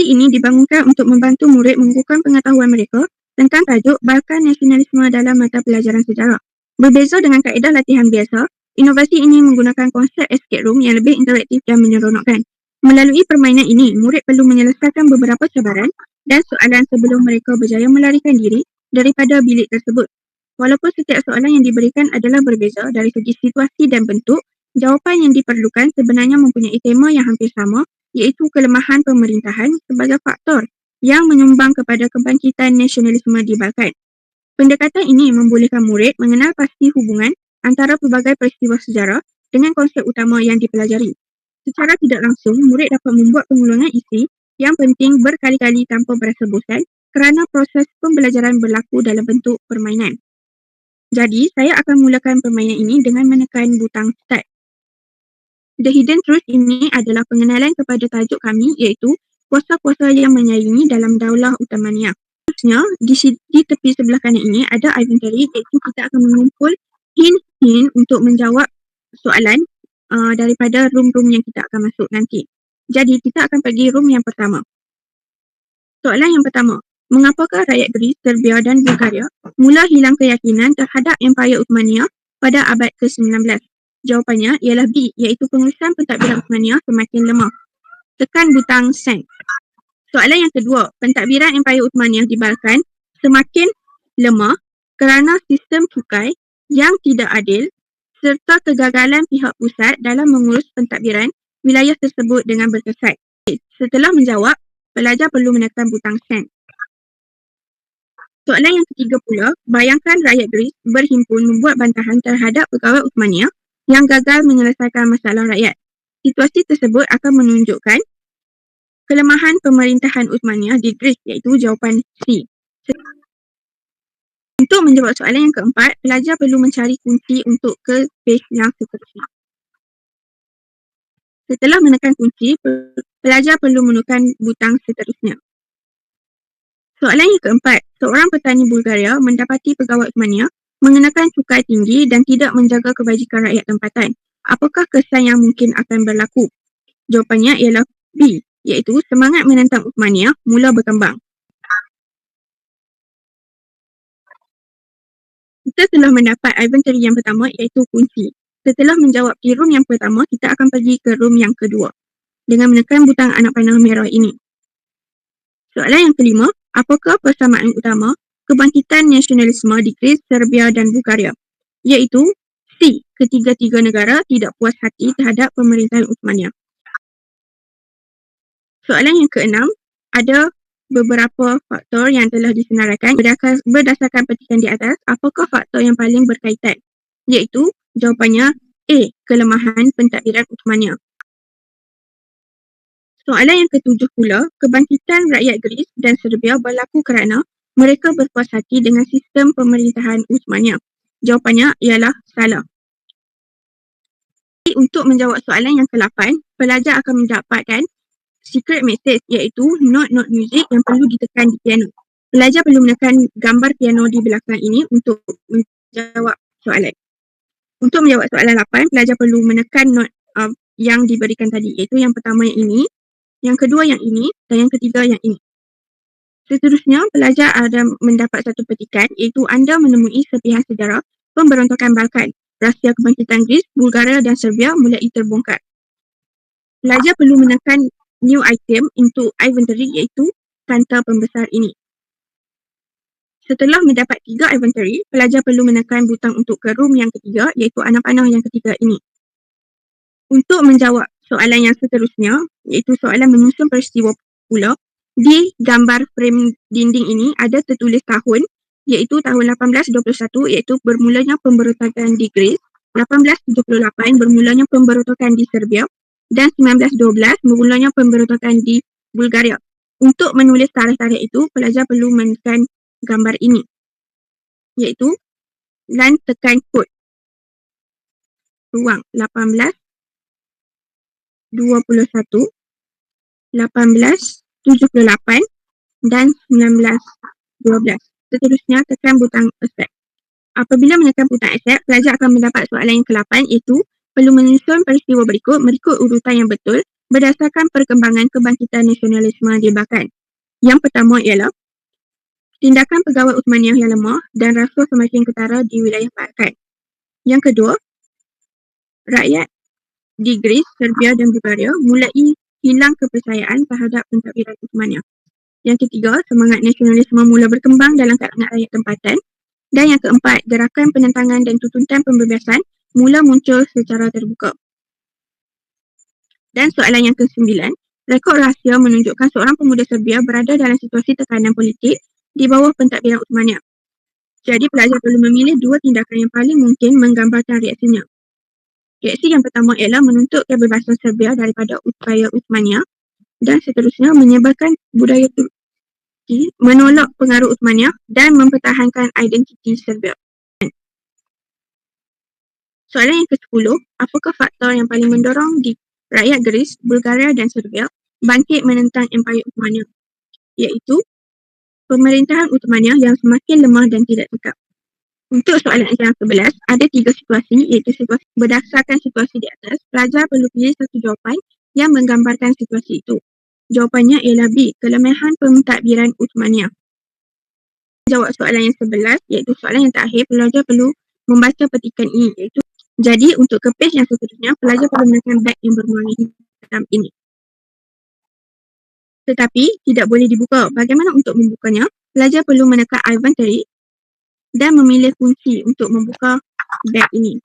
ini dibangunkan untuk membantu murid mengukuhkan pengetahuan mereka tentang tajuk Balkan Nasionalisme dalam mata pelajaran sejarah. Berbeza dengan kaedah latihan biasa, inovasi ini menggunakan konsep escape room yang lebih interaktif dan menyeronokkan. Melalui permainan ini, murid perlu menyelesaikan beberapa cabaran dan soalan sebelum mereka berjaya melarikan diri daripada bilik tersebut. Walaupun setiap soalan yang diberikan adalah berbeza dari segi situasi dan bentuk, jawapan yang diperlukan sebenarnya mempunyai tema yang hampir sama, iaitu kelemahan pemerintahan sebagai faktor yang menyumbang kepada kebangkitan nasionalisme di Balkan. Pendekatan ini membolehkan murid mengenal pasti hubungan antara pelbagai peristiwa sejarah dengan konsep utama yang dipelajari. Secara tidak langsung, murid dapat membuat pengulangan isi yang penting berkali-kali tanpa berasa bosan kerana proses pembelajaran berlaku dalam bentuk permainan. Jadi, saya akan mulakan permainan ini dengan menekan butang Start. The Hidden Truth ini adalah pengenalan kepada tajuk kami, iaitu kuasa-kuasa yang menyaingi dalam Daulah Uthmaniyah. Seterusnya, di tepi sebelah kanan ini ada inventory, iaitu kita akan mengumpul hint-hint untuk menjawab soalan daripada room-room yang kita akan masuk nanti. Jadi, kita akan pergi room yang pertama. Soalan yang pertama, mengapakah rakyat Greece, Serbia dan Bulgaria mula hilang keyakinan terhadap Empayar Uthmaniyah pada abad ke-19? Jawapannya ialah B, iaitu pengurusan pentadbiran Uthmaniyah semakin lemah. Tekan butang Send. Soalan yang kedua, pentadbiran Empayar Uthmaniyah di Balkan semakin lemah kerana sistem cukai yang tidak adil serta kegagalan pihak pusat dalam mengurus pentadbiran wilayah tersebut dengan berkesat. Setelah menjawab, pelajar perlu menekan butang Send. Soalan yang ketiga pula, bayangkan rakyat Greece berhimpun membuat bantahan terhadap pegawai Uthmaniyah yang gagal menyelesaikan masalah rakyat. Situasi tersebut akan menunjukkan kelemahan pemerintahan Uthmaniyah di Greece, iaitu jawapan C. Untuk menjawab soalan yang keempat, pelajar perlu mencari kunci untuk ke page yang seterusnya. Setelah menekan kunci, pelajar perlu menekan butang seterusnya. Soalan yang keempat, seorang petani Bulgaria mendapati pegawai Uthmaniyah mengenakan cukai tinggi dan tidak menjaga kebajikan rakyat tempatan. Apakah kesan yang mungkin akan berlaku? Jawapannya ialah B, iaitu semangat menentang Uthmaniyah mula berkembang. Kita telah mendapat inventory yang pertama, iaitu kunci. Setelah menjawab di room yang pertama, kita akan pergi ke room yang kedua dengan menekan butang anak panah merah ini. Soalan yang kelima, apakah persamaan utama kebangkitan nasionalisme di Greece, Serbia dan Bulgaria? Iaitu C, ketiga-tiga negara tidak puas hati terhadap pemerintahan Uthmaniyah. Soalan yang keenam, ada beberapa faktor yang telah disenaraikan berdasarkan petikan di atas. Apakah faktor yang paling berkaitan? Iaitu jawapannya A, kelemahan pentadbiran Uthmaniyah. Soalan yang ketujuh pula, kebangkitan rakyat Greece dan Serbia berlaku kerana mereka berpuas hati dengan sistem pemerintahan Uthmaniyah. Jawapannya ialah salah. Untuk menjawab soalan yang ke-8, pelajar akan mendapatkan secret message, iaitu note music yang perlu ditekan di piano. Pelajar perlu menekan gambar piano di belakang ini untuk menjawab soalan. Untuk menjawab soalan 8, pelajar perlu menekan note yang diberikan tadi, iaitu yang pertama yang ini, yang kedua yang ini dan yang ketiga yang ini. Seterusnya, pelajar ada mendapat satu petikan, iaitu anda menemui serpihan sejarah pemberontakan Balkan. Rahsia kebangkitan Greece, Bulgaria dan Serbia mulai terbongkar. Pelajar perlu menekan new item untuk inventory, iaitu kanta pembesar ini. Setelah mendapat 3 inventory, pelajar perlu menekan butang untuk ke room yang ketiga, iaitu anak panah yang ketiga ini. Untuk menjawab soalan yang seterusnya, iaitu soalan menyusun peristiwa pula, di gambar frame dinding ini ada tertulis tahun, iaitu tahun 1821, iaitu bermulanya pemberontakan di Greece, 1878 bermulanya pemberontakan di Serbia, dan 1912 bermulanya pemberontakan di Bulgaria. Untuk menulis tarikh-tarikh itu, pelajar perlu menekan gambar ini, iaitu dan tekan kod ruang 1821, 1878 dan 1912. Seterusnya, tekan butang accept. Apabila menekan butang accept, pelajar akan mendapat soalan yang ke-8, iaitu perlu menyusun peristiwa berikut urutan yang betul berdasarkan perkembangan kebangkitan nasionalisme di Balkan. Yang pertama ialah tindakan pegawai Uthmaniyah yang lemah dan rasa semakin ketara di wilayah Balkan. Yang kedua, rakyat di Greece, Serbia dan Bulgaria mulai hilang kepercayaan terhadap pentadbiran Uthmaniyah. Yang ketiga, semangat nasionalisme mula berkembang dalam kalangan rakyat tempatan. Dan yang keempat, gerakan penentangan dan tuntutan pembebasan mula muncul secara terbuka. Dan soalan yang ke-9, rekod rahsia menunjukkan seorang pemuda Serbia berada dalam situasi tekanan politik di bawah pentadbiran Uthmaniyah. Jadi pelajar perlu memilih dua tindakan yang paling mungkin menggambarkan reaksinya. Reaksi yang pertama ialah menuntut kebebasan Serbia daripada upaya Uthmaniyah dan seterusnya menyebarkan budaya Turki, menolak pengaruh Uthmaniyah dan mempertahankan identiti Serbia. Soalan yang ke-10, apakah faktor yang paling mendorong di rakyat Greece, Bulgaria dan Serbia bangkit menentang Empayar Uthmaniyah? Iaitu pemerintahan Uthmaniyah yang semakin lemah dan tidak tegak. Untuk soalan yang ke-11, ada 3 situasi iaitu situasi berdasarkan situasi di atas. Pelajar perlu pilih satu jawapan yang menggambarkan situasi itu. Jawapannya ialah B, kelemahan pentadbiran Uthmaniyah. Jawab soalan yang 11 iaitu soalan yang terakhir, pelajar perlu membaca petikan ini iaitu jadi untuk ke page yang seterusnya, pelajar perlu menekan beg yang berwarna hitam ini. Tetapi tidak boleh dibuka. Bagaimana untuk membukanya? Pelajar perlu menekan inventory dan memilih kunci untuk membuka beg ini.